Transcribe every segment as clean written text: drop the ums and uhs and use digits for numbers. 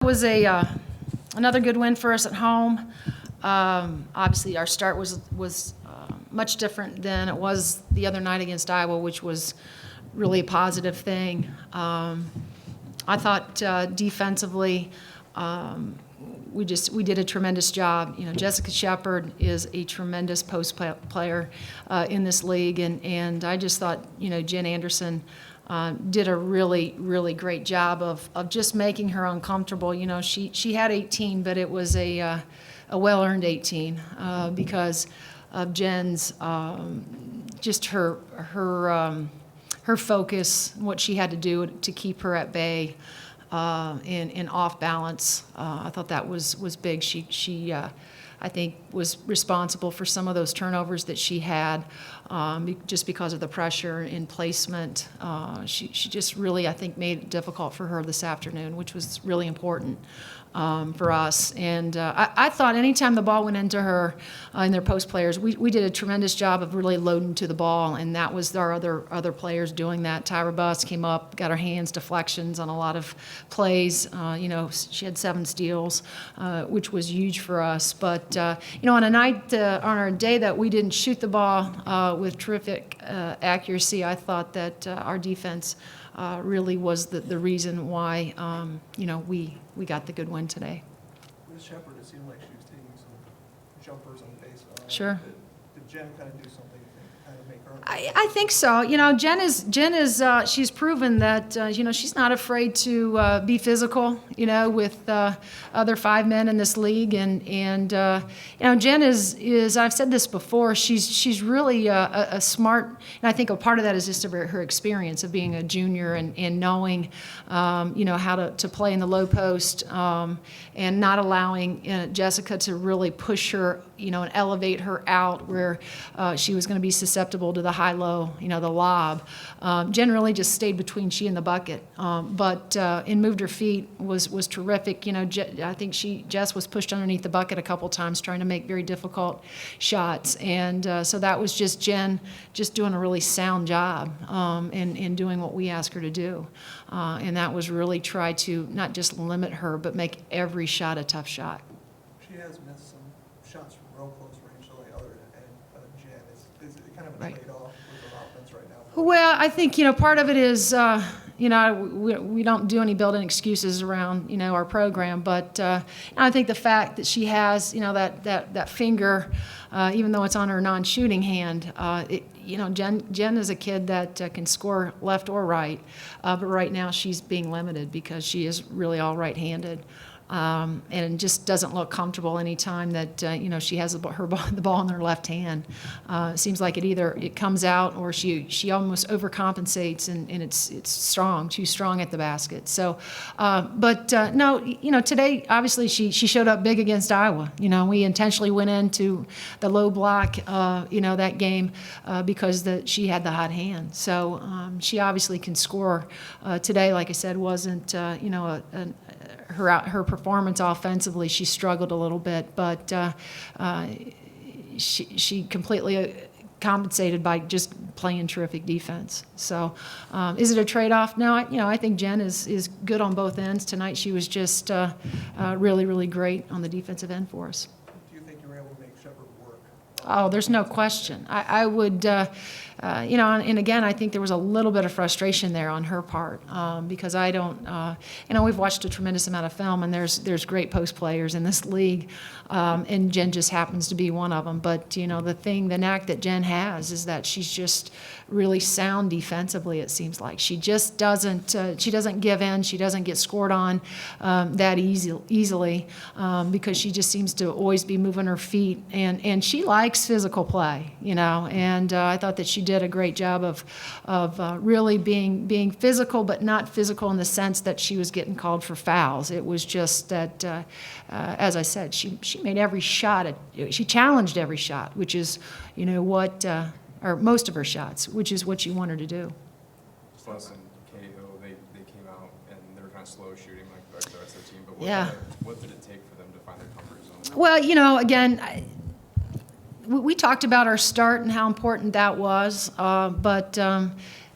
was another good win for us at home. Obviously, our start was much different than it was the other night against Iowa, which was really a positive thing. I thought defensively, we did a tremendous job. You know, Jessica Shepard is a tremendous post player in this league, and I just thought, you know, Jen Anderson did a really, really great job of just making her uncomfortable. You know, she had 18, but it was a well-earned 18 because of Jen's just her focus, what she had to do to keep her at bay and off balance. I thought that was big. She I think was responsible for some of those turnovers that she had just because of the pressure in placement. She just really, I think, made it difficult for her this afternoon, which was really important for us. And I thought anytime the ball went into her and their post players, we did a tremendous job of really loading to the ball, and that was our other players doing that. Tyra Buss came up, got her hands deflections on a lot of plays. You know, she had 7 steals, which was huge for us. But you know, on a day that we didn't shoot the ball with terrific accuracy, I thought that our defense really was the reason why you know, we got the good win today. With Shepard, it seemed like she was taking some jumpers on base. Sure. Did Jen kind of do something to kind of make her? I think so. You know, Jen is she's proven that you know, she's not afraid to be physical, you know, with other 5 men in this league, and you know, Jen is I've said this before, she's really a smart, and I think a part of that is just her experience of being a junior and knowing you know, how to play in the low post and not allowing Jessica to really push her, you know, and elevate her out where she was going to be susceptible to the high-low, you know, the lob. Jen really just stayed between she and the bucket, but and moved her feet was terrific. You know, I think Jess was pushed underneath the bucket a couple times trying to make very difficult shots, and so that was just Jen just doing a really sound job in doing what we asked her to do, and that was really try to not just limit her, but make every shot a tough shot. She has missed some shots from real close range, like other than Jen. Is it kind of a trade-off with her offense right now? Well, I think, you know, part of it is, you know, we don't do any built-in excuses around, you know, our program, but I think the fact that she has, you know, that finger, even though it's on her non-shooting hand, you know, Jen is a kid that can score left or right, but right now she's being limited because she is really all right-handed. And just doesn't look comfortable any time that you know, she has the ball in her left hand. It seems like it comes out, or she almost overcompensates, and it's too strong at the basket. So, but no, you know, today obviously she showed up big against Iowa. You know, we intentionally went into the low block, you know, that game because she had the hot hand. So she obviously can score. Today, like I said, wasn't you know, her performance offensively. She struggled a little bit, but she completely compensated by just playing terrific defense. So, is it a trade-off? No, I think Jen is good on both ends. Tonight she was just really, really great on the defensive end for us. Do you think you were able to make Shepard work? Oh, there's no question. I would, you know, and again, I think there was a little bit of frustration there on her part because I don't, you know, we've watched a tremendous amount of film, and there's great post players in this league, and Jen just happens to be one of them. But you know, the knack that Jen has is that she's just really sound defensively. It seems like she just doesn't give in. She doesn't get scored on that easily because she just seems to always be moving her feet, and she likes physical play, you know. And I thought that she did a great job of really being physical, but not physical in the sense that she was getting called for fouls. It was just that, as I said, she made every shot. She challenged every shot, which is, you know, what, or most of her shots, which is what you want her to do. Just less than KO, they came out and they were kind of slow shooting like the rest of the team. But what did it take for them to find their comfort zone? Well, you know, again, we talked about our start and how important that was, but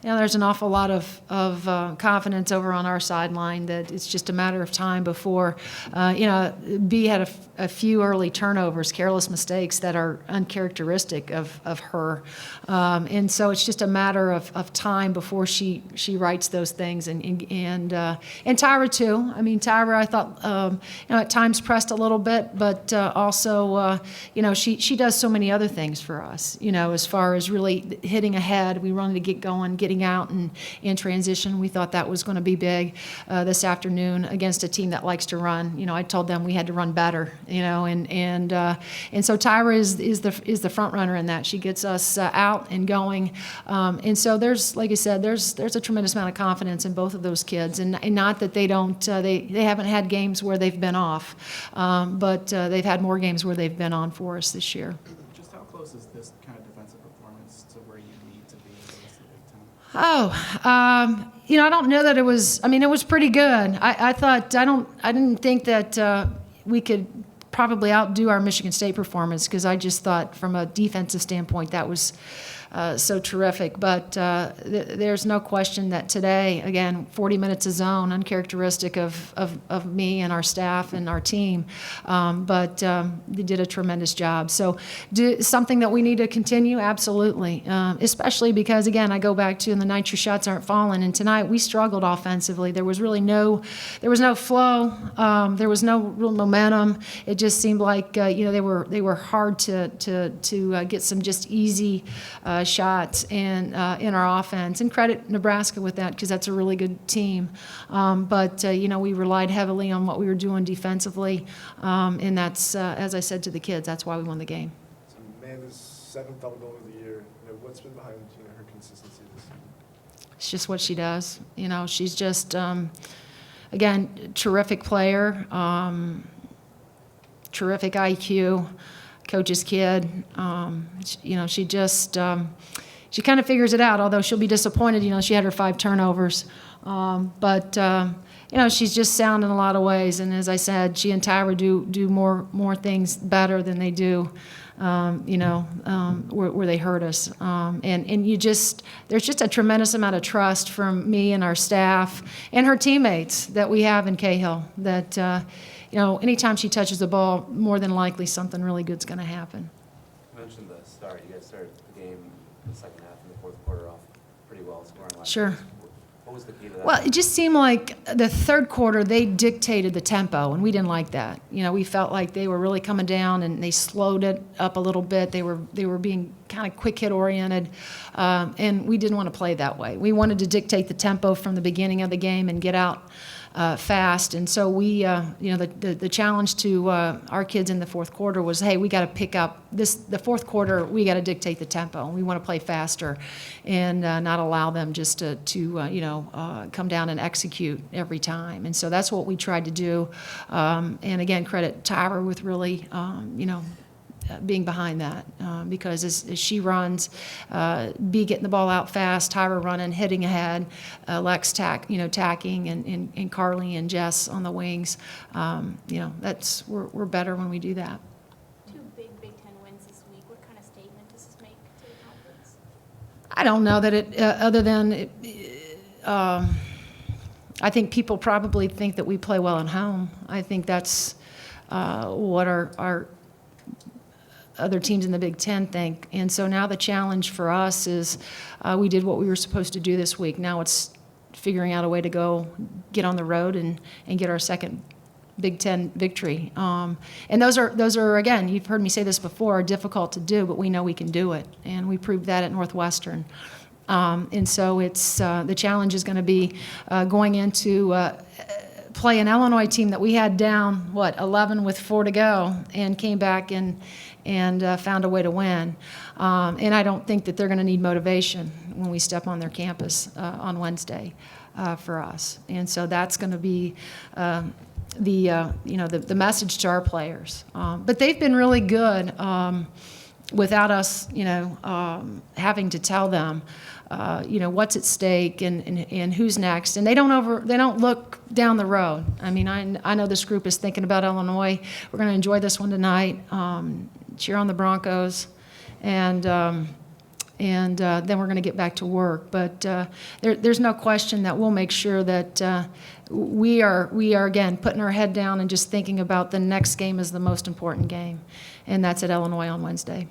there's an awful lot of confidence over on our sideline that it's just a matter of time before, B had a few early turnovers, careless mistakes that are uncharacteristic of her. And so it's just a matter of time before she writes those things. And Tyra, too. I mean, Tyra, I thought, at times pressed a little bit, but also, she does so many other things for us, as far as really hitting ahead. We wanted to get going, getting out and in transition. We thought that was going to be big this afternoon against a team that likes to run. I told them we had to run better, and so Tyra is the front runner in that. She gets us out and going, and so there's, like I said, there's a tremendous amount of confidence in both of those kids, and not that they don't they haven't had games where they've been off, but they've had more games where they've been on for us this year. Just how close is this kind of defensive performance to where you need to be for the rest of the Big Ten? I don't know that it was. I mean, it was pretty good. I didn't think that we could probably outdo our Michigan State performance, because I just thought from a defensive standpoint that was so terrific. But there's no question that today, again, 40 minutes of zone, uncharacteristic of me and our staff and our team, but they did a tremendous job. So something that we need to continue, absolutely, especially because, again, I go back to, the night your shots aren't falling, and tonight we struggled offensively. There was really no flow. There was no real momentum. It just seemed like they were hard to get some just easy shots in our offense, and credit Nebraska with that, because that's a really good team. But we relied heavily on what we were doing defensively, and that's, as I said to the kids, that's why we won the game. So Amanda's 7th double goal of the year. What's been behind her consistency this season? It's just what she does. She's just, again, terrific player, terrific IQ. Coach's kid. She just, she kind of figures it out, although she'll be disappointed. She had her 5 turnovers. But she's just sound in a lot of ways. And as I said, she and Tyra do more things better than they do, where they hurt us. And there's just a tremendous amount of trust from me and our staff and her teammates that we have in Cahill that, anytime she touches the ball, more than likely something really good's going to happen. You mentioned the start. You guys started the game the second half and the fourth quarter off pretty well, scoring last. Sure. What was the key to that? Well, it just seemed like the third quarter they dictated the tempo, and we didn't like that. We felt like they were really coming down, and they slowed it up a little bit. They were being kind of quick hit oriented, and we didn't want to play that way. We wanted to dictate the tempo from the beginning of the game and get out fast. And so we, the challenge to our kids in the fourth quarter was, hey, we got to pick up the fourth quarter. We got to dictate the tempo. We want to play faster, and not allow them just to come down and execute every time. And so that's what we tried to do. And again, credit Tyra with really, being behind that, because as she runs, B getting the ball out fast, Tyra running, hitting ahead, Lex tacking, and Carly and Jess on the wings. We're better when we do that. 2 big Big Ten wins this week. What kind of statement does this make to the conference? I don't know that it, other than it, I think people probably think that we play well at home. I think that's what our other teams in the Big Ten think. And so now the challenge for us is we did what we were supposed to do this week. Now it's figuring out a way to go get on the road and get our second Big Ten victory. And those are, again, you've heard me say this before, are difficult to do, but we know we can do it. And we proved that at Northwestern. And so it's the challenge is going to be going into play an Illinois team that we had down, 11 with 4 to go, and came back and found a way to win. And I don't think that they're going to need motivation when we step on their campus on Wednesday for us. And so that's going to be the message to our players. But they've been really good without us, having to tell them, what's at stake and who's next. And they don't look down the road. I mean, I know this group is thinking about Illinois. We're going to enjoy this one tonight. Cheer on the Broncos, and and then we're going to get back to work. But there's no question that we'll make sure that we are again putting our head down and just thinking about the next game as the most important game, and that's at Illinois on Wednesday.